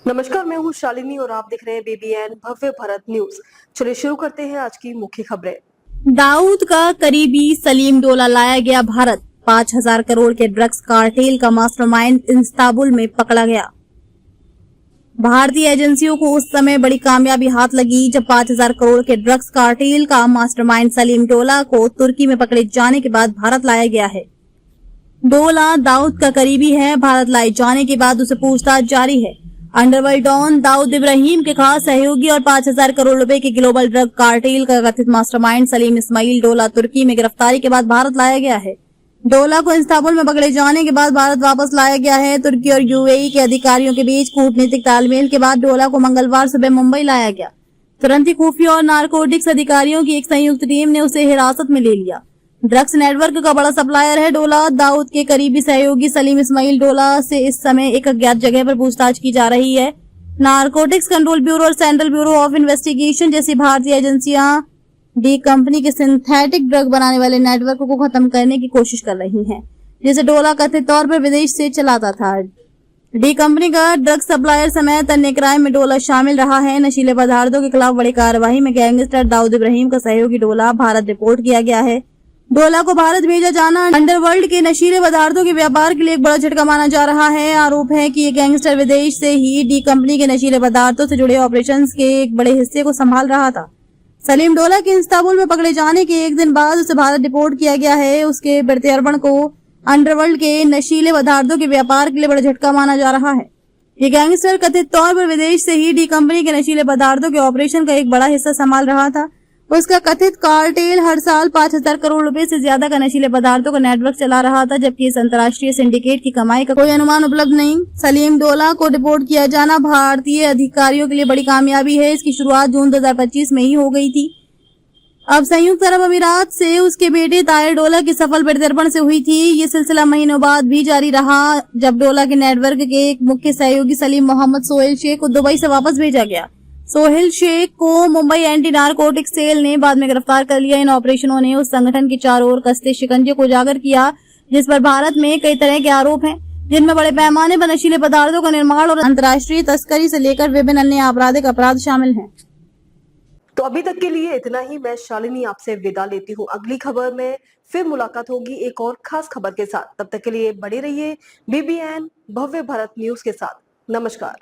नमस्कार, मैं हूँ शालिनी और आप देख रहे हैं बीबीएन भव्य भारत न्यूज। चलिए शुरू करते हैं आज की मुख्य खबरें। दाऊद का करीबी सलीम डोला लाया गया भारत। 5,000 करोड़ के ड्रग्स कार्टेल का मास्टरमाइंड इस्तांबुल में पकड़ा गया। भारतीय एजेंसियों को उस समय बड़ी कामयाबी हाथ लगी जब 5,000 करोड़ के ड्रग्स कार्टेल का मास्टरमाइंड सलीम डोला को तुर्की में पकड़े जाने के बाद भारत लाया गया है। डोला दाऊद का करीबी है। भारत लाए जाने के बाद उसे पूछताछ जारी है। अंडरवर्ल्ड डॉन दाऊद इब्राहिम के खास सहयोगी और 5,000 करोड़ रुपए के ग्लोबल ड्रग कार्टेल का कथित मास्टरमाइंड सलीम इस्माइल डोला तुर्की में गिरफ्तारी के बाद भारत लाया गया है। डोला को इस्तांबुल में पकड़े जाने के बाद भारत वापस लाया गया है। तुर्की और यूएई के अधिकारियों के बीच कूटनीतिक तालमेल के बाद डोला को मंगलवार सुबह मुंबई लाया गया। तुरंत ही खुफिया और नारकोटिक्स अधिकारियों की एक संयुक्त टीम ने उसे हिरासत में ले लिया। ड्रग्स नेटवर्क का बड़ा सप्लायर है डोला। दाऊद के करीबी सहयोगी सलीम इस्माइल डोला से इस समय एक अज्ञात जगह पर पूछताछ की जा रही है। नारकोटिक्स कंट्रोल ब्यूरो और सेंट्रल ब्यूरो ऑफ इन्वेस्टिगेशन जैसी भारतीय एजेंसियां डी कंपनी के सिंथेटिक ड्रग बनाने वाले नेटवर्क को खत्म करने की कोशिश कर रही हैं, जिसे डोला कथित तौर पर विदेश से चलाता था। डी कंपनी का ड्रग सप्लायर समेत अन्य क्राइम में डोला शामिल रहा है। नशीले पदार्थों के खिलाफ बड़ी कार्रवाई में गैंगस्टर दाऊद इब्राहिम का सहयोगी डोला भारत रिपोर्ट किया गया है। डोला को भारत भेजा जाना अंडरवर्ल्ड के नशीले पदार्थों के व्यापार के लिए एक बड़ा झटका माना जा रहा है। आरोप है कि ये गैंगस्टर विदेश से ही डी कंपनी के नशीले पदार्थों से जुड़े ऑपरेशंस के एक बड़े हिस्से को संभाल रहा था। सलीम डोला के इस्तांबुल में पकड़े जाने के एक दिन बाद उसे भारत डिपोर्ट किया गया है। उसके प्रत्यर्पण को अंडरवर्ल्ड के नशीले पदार्थों के व्यापार के लिए बड़ा झटका माना जा रहा है। ये गैंगस्टर कथित तौर पर विदेश से ही डी कंपनी के नशीले पदार्थों के ऑपरेशन का एक बड़ा हिस्सा संभाल रहा था। उसका कथित कार्टेल हर साल 5,000 करोड़ रुपए से ज्यादा का नशीले पदार्थों का नेटवर्क चला रहा था, जबकि इस अंतर्राष्ट्रीय सिंडिकेट की कमाई का कोई अनुमान उपलब्ध नहीं। सलीम डोला को डिपोर्ट किया जाना भारतीय अधिकारियों के लिए बड़ी कामयाबी है। इसकी शुरुआत जून 2025 में ही हो गई थी। अब संयुक्त अरब अमीरात से उसके बेटे ताहिर डोला की सफल प्रत्यर्पण से हुई थी। ये सिलसिला महीनों बाद भी जारी रहा, जब डोला के नेटवर्क के एक मुख्य सहयोगी सलीम मोहम्मद सोहेल शेख को दुबई से वापस भेजा गया। सोहेल शेख को मुंबई एंटी नारकोटिक्स सेल ने बाद में गिरफ्तार कर लिया। इन ऑपरेशनों ने उस संगठन के चारों ओर कसते शिकंजे को उजागर किया, जिस पर भारत में कई तरह के आरोप हैं, जिनमें बड़े पैमाने पर नशीले पदार्थों का निर्माण और अंतर्राष्ट्रीय तस्करी से लेकर विभिन्न अन्य आपराधिक अपराध शामिल हैं। तो अभी तक के लिए इतना ही। मैं शालिनी आपसे विदा लेती हूँ। अगली खबर में फिर मुलाकात होगी एक और खास खबर के साथ। तब तक के लिए बने रहिए बीबीएन भव्य भारत न्यूज के साथ। नमस्कार।